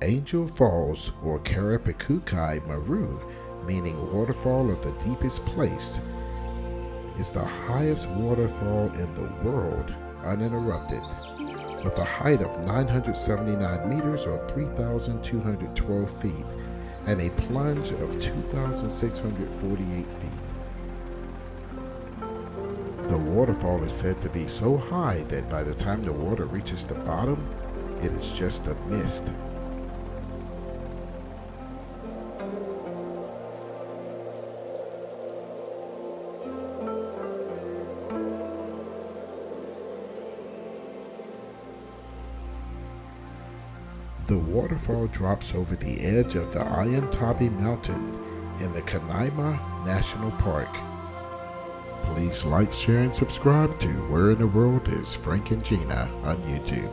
Angel Falls, or Karapikukai Maru, meaning waterfall of the deepest place, is the highest waterfall in the world, uninterrupted, with a height of 979 meters or 3,212 feet and a plunge of 2,648 feet. The waterfall is said to be so high that by the time the water reaches the bottom, it is just a mist. The waterfall drops over the edge of the Ayantabi Mountain in the Canaima National Park. Please like, share, and subscribe to Where in the World is Frank and Gina on YouTube.